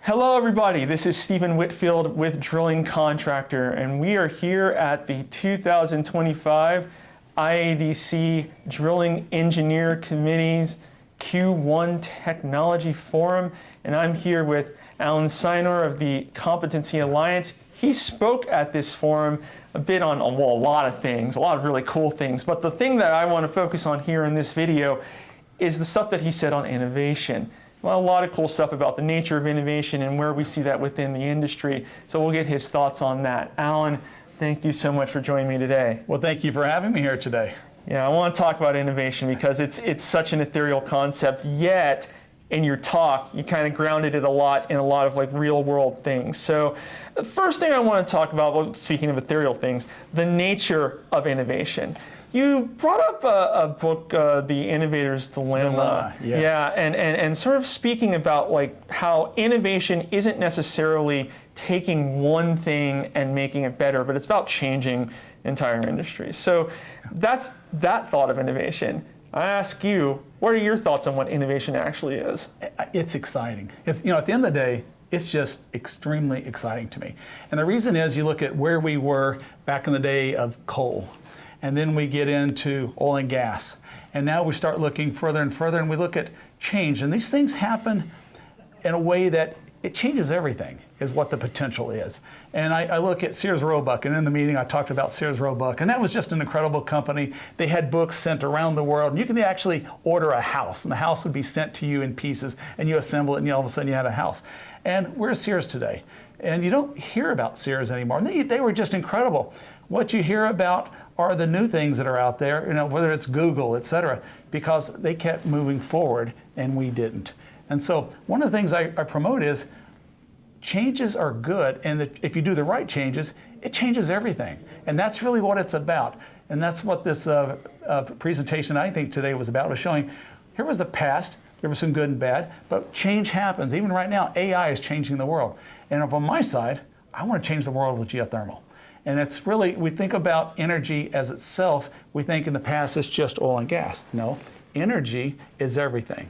Hello everybody, this is Stephen Whitfield with Drilling Contractor, and we are here at the 2025 IADC Drilling Engineer Committee's Q1 Technology Forum, and I'm here with Alan Sinor of the Competency Alliance. He spoke at this forum a bit on, well, a lot of things, a lot of really cool things, but the thing that I want to focus on here in this video is the stuff that he said on innovation. Well, a lot of cool stuff about the nature of innovation and where we see that within the industry. So we'll get his thoughts on that. Alan, thank you so much for joining me today. Well, thank you for having me here today. Yeah, I want to talk about innovation because it's such an ethereal concept, yet in your talk, you kind of grounded it a lot in a lot of like real world things. So the first thing I want to talk about, well, speaking of ethereal things, the nature of innovation. You brought up a book, The Innovator's Dilemma. Yes. Yeah, and sort of speaking about like how innovation isn't necessarily taking one thing and making it better, but it's about changing entire industries. So that's that thought of innovation. I ask you, what are your thoughts on what innovation actually is? It's exciting. At the end of the day, it's just extremely exciting to me. And the reason is you look at where we were back in the day of coal. And then we get into oil and gas. And now we start looking further and further, and we look at change. And these things happen in a way that it changes everything, is what the potential is. And I look at Sears Roebuck, and in the meeting I talked about Sears Roebuck, and that was just an incredible company. They had books sent around the world, and you could actually order a house, and the house would be sent to you in pieces, and you assemble it, and all of a sudden you had a house. And where's Sears today? And you don't hear about Sears anymore. They were just incredible. What you hear about are the new things that are out there, whether it's Google, et cetera, because they kept moving forward and we didn't. And so one of the things I promote is changes are good, and that if you do the right changes, it changes everything. And that's really what it's about. And that's what this presentation I think today was about, was showing here was the past, there was some good and bad, but change happens. Even right now, AI is changing the world. And on my side, I want to change the world with geothermal. And it's really, we think about energy as itself, we think in the past it's just oil and gas. No, energy is everything.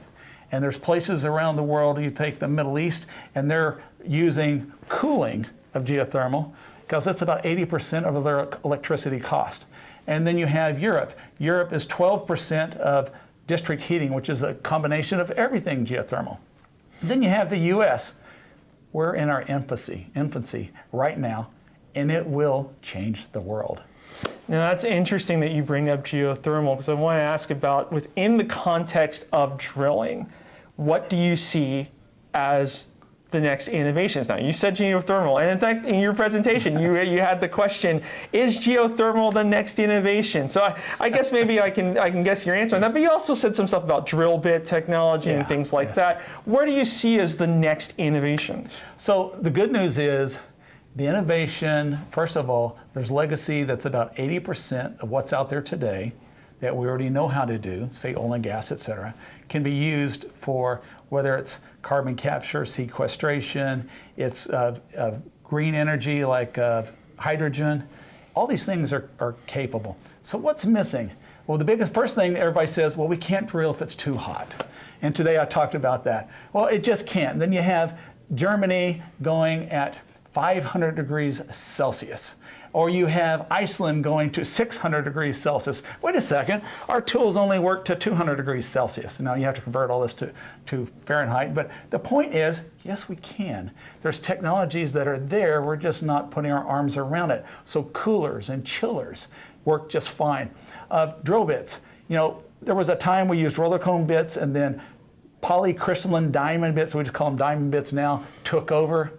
And there's places around the world, you take the Middle East, and they're using cooling of geothermal, because that's about 80% of their electricity cost. And then you have Europe. Europe is 12% of district heating, which is a combination of everything geothermal. Then you have the US. We're in our infancy right now, and it will change the world. Now that's interesting that you bring up geothermal, because I want to ask about, within the context of drilling, what do you see as the next innovations? Now you said geothermal, and in fact in your presentation you had the question, is geothermal the next innovation? So I guess maybe I can guess your answer on that, but you also said some stuff about drill bit technology and things like that. Where do you see as the next innovations? So the good news is the innovation, first of all, there's legacy that's about 80% of what's out there today that we already know how to do, say oil and gas, et cetera, can be used for whether it's carbon capture, sequestration, it's green energy like hydrogen. All these things are capable. So what's missing? Well, the first thing everybody says, well, we can't drill if it's too hot. And today I talked about that. Well, it just can't. Then you have Germany going at 500 degrees Celsius. Or you have Iceland going to 600 degrees Celsius. Wait a second, our tools only work to 200 degrees Celsius. Now you have to convert all this to Fahrenheit, but the point is, yes, we can. There's technologies that are there, we're just not putting our arms around it. So coolers and chillers work just fine. Drill bits, there was a time we used roller cone bits, and then polycrystalline diamond bits, so we just call them diamond bits now, took over.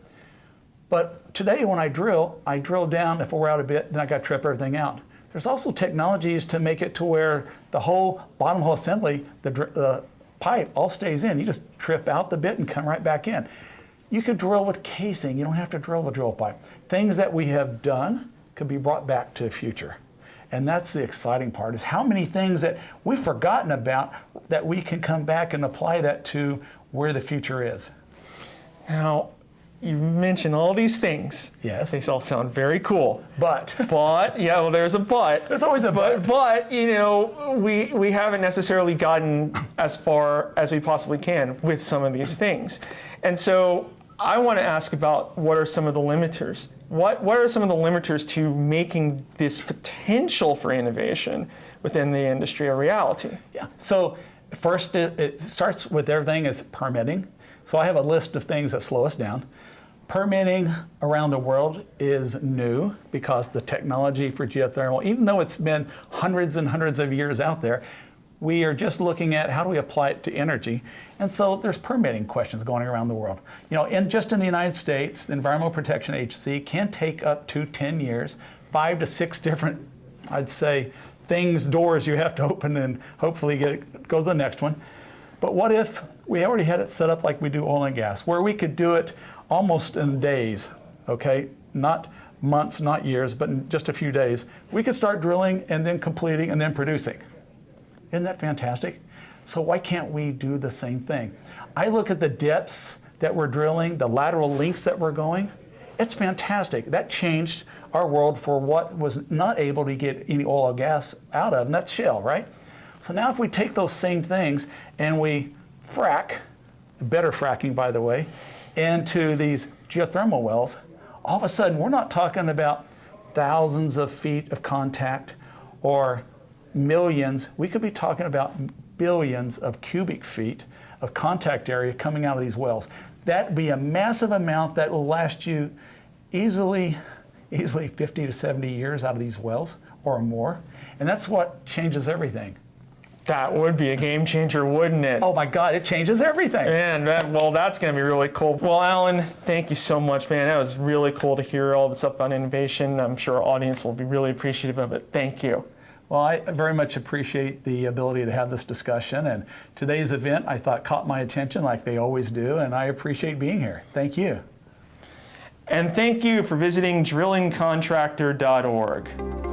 But today when I drill down, if we're out a bit, then I got to trip everything out. There's also technologies to make it to where the whole bottom hole assembly, the pipe all stays in. You just trip out the bit and come right back in. You could drill with casing. You don't have to drill with drill pipe. Things that we have done could be brought back to the future. And that's the exciting part, is how many things that we've forgotten about that we can come back and apply that to where the future is. Now, you mentioned all these things. Yes. They all sound very cool. But, yeah, well, there's a but. There's always a but. But we haven't necessarily gotten as far as we possibly can with some of these things. And so I want to ask about what are some of the limiters? What are some of the limiters to making this potential for innovation within the industry a reality? Yeah. So first, it starts with everything is permitting. So I have a list of things that slow us down. Permitting around the world is new because the technology for geothermal, even though it's been hundreds and hundreds of years out there, we are just looking at how do we apply it to energy. And so there's permitting questions going around the world. You know, just in the United States, the Environmental Protection Agency can take up to 10 years, 5 to 6 different, I'd say, doors you have to open and hopefully go to the next one. But what if we already had it set up like we do oil and gas, where we could do it almost in days, okay? Not months, not years, but in just a few days. We could start drilling and then completing and then producing. Isn't that fantastic? So why can't we do the same thing? I look at the depths that we're drilling, the lateral lengths that we're going. It's fantastic. That changed our world for what was not able to get any oil or gas out of, and that's shale, right? So now if we take those same things and we frack, better fracking by the way, into these geothermal wells, all of a sudden we're not talking about thousands of feet of contact or millions. We could be talking about billions of cubic feet of contact area coming out of these wells. That'd be a massive amount that will last you easily 50 to 70 years out of these wells or more. And that's what changes everything. That would be a game changer, wouldn't it? Oh my God, it changes everything. Man, well, that's going to be really cool. Well, Alan, thank you so much, man. That was really cool to hear all this stuff on innovation. I'm sure our audience will be really appreciative of it. Thank you. Well, I very much appreciate the ability to have this discussion. And today's event, I thought, caught my attention like they always do. And I appreciate being here. Thank you. And thank you for visiting drillingcontractor.org.